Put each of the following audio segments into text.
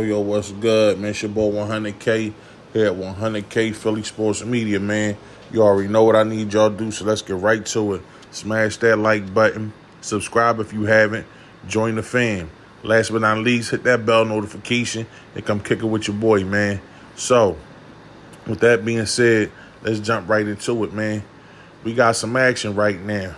Yo, what's good, man? It's your boy 100K here at 100K Philly Sports Media, man. You already know what I need y'all to do, so let's get right to it. Smash that like button. Subscribe if you haven't. Join the fam. Last but not least, hit that bell notification and come kick it with your boy, man. So, with that being said, let's jump right into it, man. We got some action right now.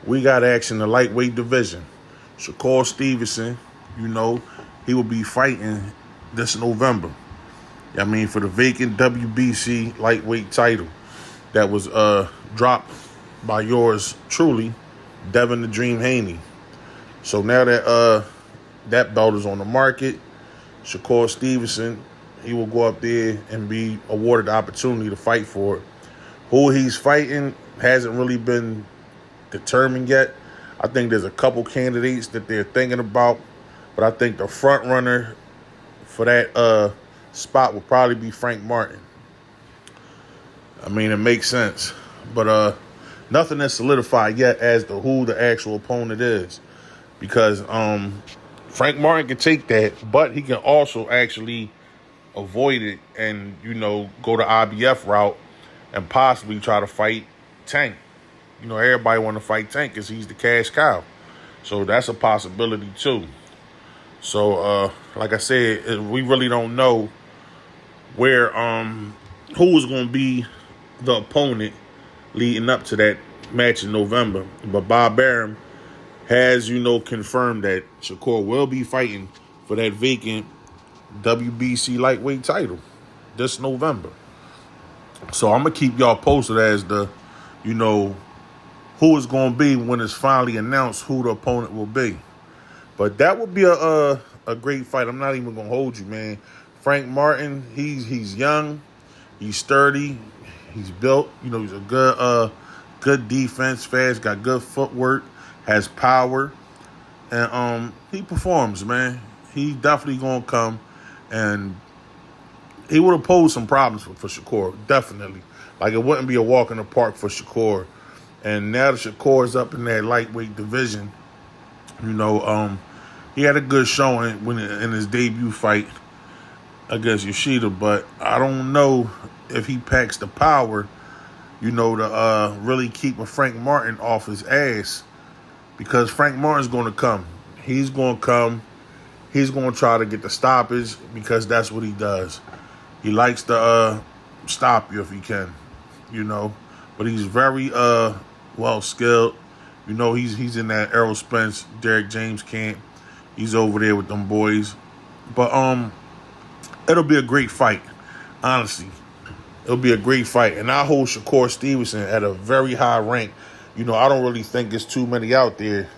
We got action in the lightweight division. Shakur Stevenson, he will be fighting this November. For the vacant WBC lightweight title that was dropped by yours truly, Devin the Dream Haney. So now that that belt is on the market, Shakur Stevenson, he will go up there and be awarded the opportunity to fight for it. Who he's fighting hasn't really been determined yet. I think there's a couple candidates that they're thinking about, but I think the front runner for that spot would probably be Frank Martin. It makes sense, but nothing is solidified yet as to who the actual opponent is, because Frank Martin can take that, but he can also actually avoid it and go the IBF route and possibly try to fight Tank. Everybody want to fight Tank because he's the cash cow. So that's a possibility too. So, like I said, we really don't know where who is going to be the opponent leading up to that match in November. But Bob Arum has, confirmed that Shakur will be fighting for that vacant WBC lightweight title this November. So I'm going to keep y'all posted as the, who is going to be when it's finally announced who the opponent will be. But that would be a great fight. I'm not even going to hold you, man. Frank Martin, he's young, he's sturdy, he's built. He's a good defense, fast, got good footwork, has power, and he performs, man. He definitely going to come, and he would have posed some problems for Shakur, definitely. Like, it wouldn't be a walk in the park for Shakur. And now that Shakur is up in that lightweight division, he had a good showing in his debut fight against Yoshida, but I don't know if he packs the power, to really keep a Frank Martin off his ass, because Frank Martin's going to come. He's going to come. He's going to try to get the stoppage because that's what he does. He likes to stop you if he can, But he's very well-skilled. He's in that Errol Spence, Derek James camp. He's over there with them boys. But it'll be a great fight, honestly. It'll be a great fight. And I hold Shakur Stevenson at a very high rank. I don't really think there's too many out there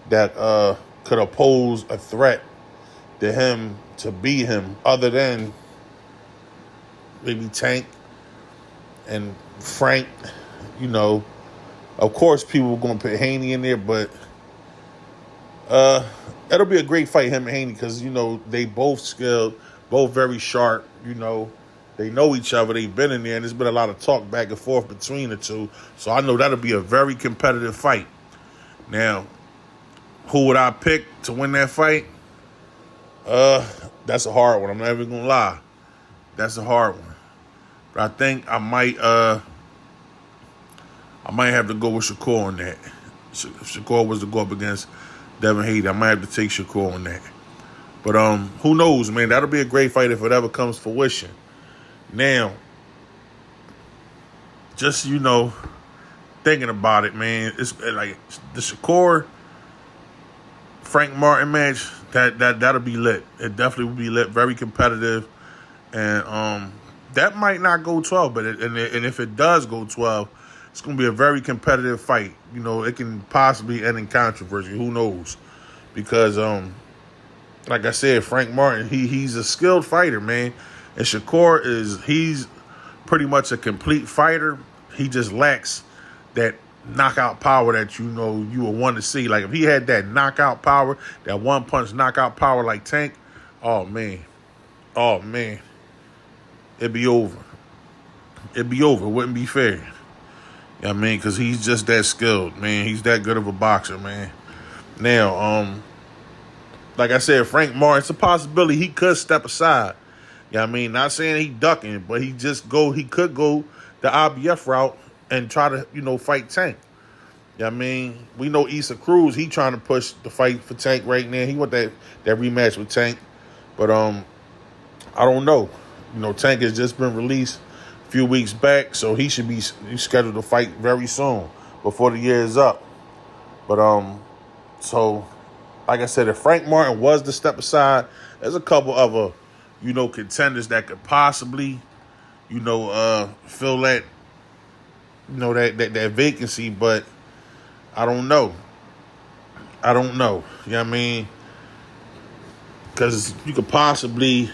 that could oppose a threat to him to beat him other than maybe Tank and Frank. Of course, people are going to put Haney in there, but it'll be a great fight, him and Haney, because, they both skilled, both very sharp, They know each other. They've been in there, and there's been a lot of talk back and forth between the two. So I know that'll be a very competitive fight. Now, who would I pick to win that fight? That's a hard one. I'm not even going to lie. That's a hard one. But I think I might have to go with Shakur on that. If Shakur was to go up against Devin Haney, I might have to take Shakur on that. But who knows, man? That'll be a great fight if it ever comes to fruition. Now, just, thinking about it, man, it's like the Shakur Frank Martin match, that'll be lit. It definitely will be lit, very competitive. And that might not go 12, but and if it does go 12, it's going to be a very competitive fight. It can possibly end in controversy. Who knows? Because, like I said, Frank Martin, he's a skilled fighter, man. And Shakur he's pretty much a complete fighter. He just lacks that knockout power that, you would want to see. Like, if he had that knockout power, that one-punch knockout power like Tank, oh, man. It'd be over. It wouldn't be fair. Because he's just that skilled, man. He's that good of a boxer, man. Now, like I said, Frank Martin, it's a possibility he could step aside. You know what I mean? Not saying he ducking, but he could go the IBF route and try to, fight Tank. You know what I mean? We know Issa Cruz, he trying to push the fight for Tank right now. He want that rematch with Tank. But I don't know. Tank has just been released a few weeks back, so he should be scheduled to fight very soon before the year is up. But so like I said, if Frank Martin was to step aside, there's a couple other, contenders that could possibly, fill that, that vacancy, but I don't know. You know what I mean? Because you could possibly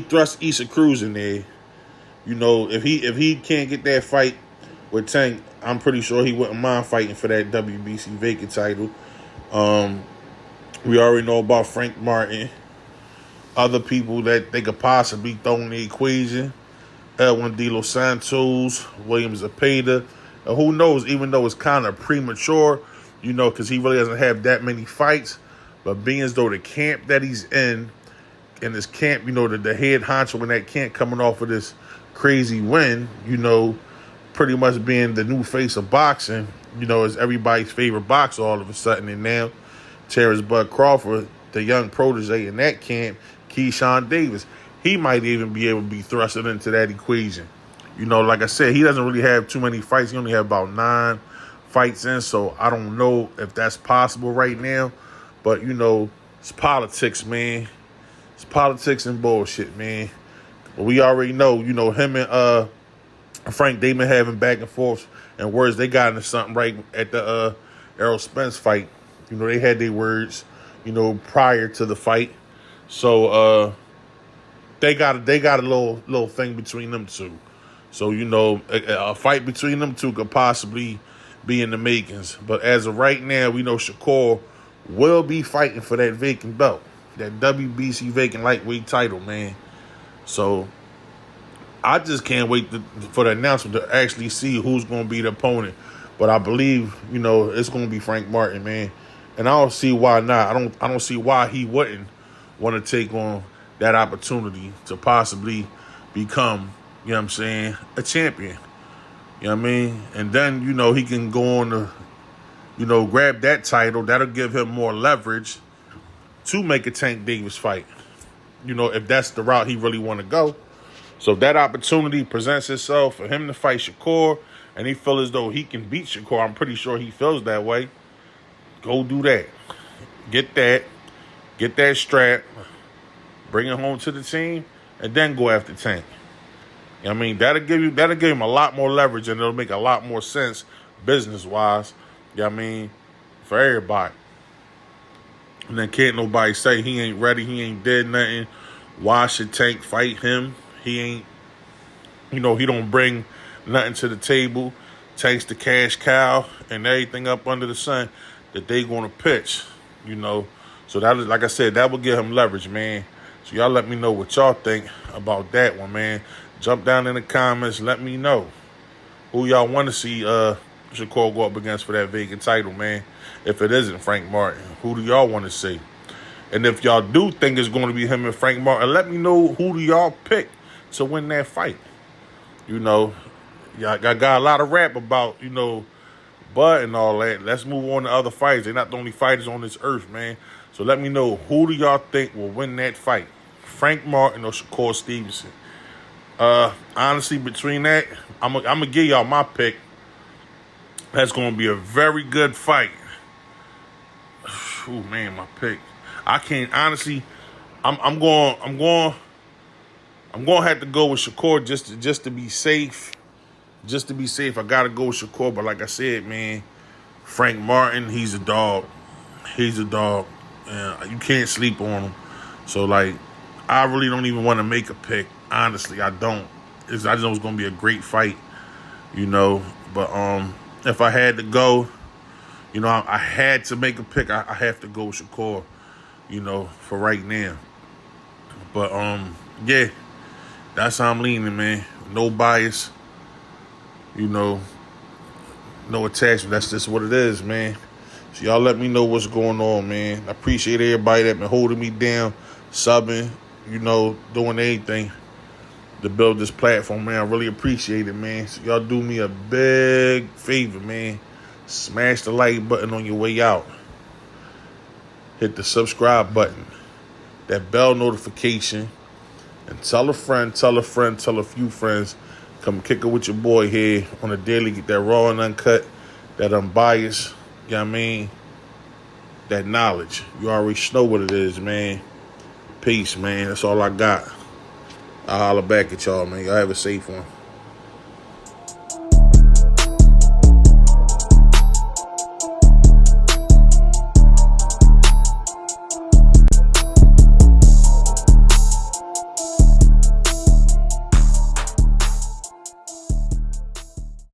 thrust Issa Cruz in there. If he can't get that fight with Tank, I'm pretty sure he wouldn't mind fighting for that WBC vacant title. We already know about Frank Martin. Other people that they could possibly throw in the equation: Edwin De Los Santos, William Zepeda. Who knows, even though it's kind of premature, because he really doesn't have that many fights. But being as though the camp that he's in this camp, the head honcho in that camp coming off of this crazy win, pretty much being the new face of boxing, is everybody's favorite boxer all of a sudden. And now, Terrence Bud Crawford, the young protege in that camp, Keyshawn Davis, he might even be able to be thrusted into that equation. Like I said, he doesn't really have too many fights. He only have about 9 fights in, so I don't know if that's possible right now. But, it's politics, man. It's politics and bullshit, man. But we already know, him and Frank, they been having back and forth and words. They got into something right at the Errol Spence fight. They had their words, prior to the fight. So they got a little thing between them two. So, a fight between them two could possibly be in the makings. But as of right now, we know Shakur will be fighting for that vacant belt, that WBC vacant lightweight title, man. So I just can't wait for the announcement to actually see who's going to be the opponent. But I believe, it's going to be Frank Martin, man. And I don't see why not. I don't see why he wouldn't want to take on that opportunity to possibly become, a champion. You know what I mean? And then, he can go on to, grab that title. That'll give him more leverage to make a Tank Davis fight. If that's the route he really want to go. So if that opportunity presents itself for him to fight Shakur, and he feels as though he can beat Shakur, I'm pretty sure he feels that way. Go do that. Get that strap, bring it home to the team, and then go after Tank. I mean, that'll give him a lot more leverage, and it'll make a lot more sense business-wise, for everybody. And then can't nobody say he ain't ready, he ain't did nothing. Why should Tank fight him? He ain't, he don't bring nothing to the table. Tank's the cash cow and everything up under the sun that they going to pitch, So that is, like I said, that will give him leverage, man. So y'all let me know what y'all think about that one, man. Jump down in the comments. Let me know who y'all want to see Shakur go up against for that vacant title, man. If it isn't Frank Martin, who do y'all want to see? And if y'all do think it's going to be him and Frank Martin, let me know who do y'all pick to win that fight. Y'all got a lot of rap about, Bud and all that. Let's move on to other fights. They're not the only fighters on this earth, man. So let me know who do y'all think will win that fight, Frank Martin or Shakur Stevenson. Honestly, between that, I'm gonna give y'all my pick. That's gonna be a very good fight. Oh man, my pick. I can't honestly. I'm going to have to go with Shakur just to be safe. Just to be safe, I gotta go with Shakur. But like I said, man, Frank Martin, he's a dog. He's a dog. And you can't sleep on him. So like, I really don't even want to make a pick. Honestly, I don't. I just know it's gonna be a great fight, But if I had to go, I had to make a pick. I have to go with Shakur, for right now. But yeah, that's how I'm leaning, man. No bias, no attachment. That's just what it is, man. So y'all let me know what's going on, man. I appreciate everybody that been holding me down, subbing, doing anything to build this platform, man. I really appreciate it, man. So y'all do me a big favor, man. Smash the like button on your way out. Hit the subscribe button. That bell notification. And tell a friend, tell a friend, tell a few friends. Come kick it with your boy here on a daily. Get that raw and uncut, that unbiased, you know what I mean? That knowledge. You already know what it is, man. Peace, man. That's all I got. I'll holler back at y'all, man. Y'all have a safe one.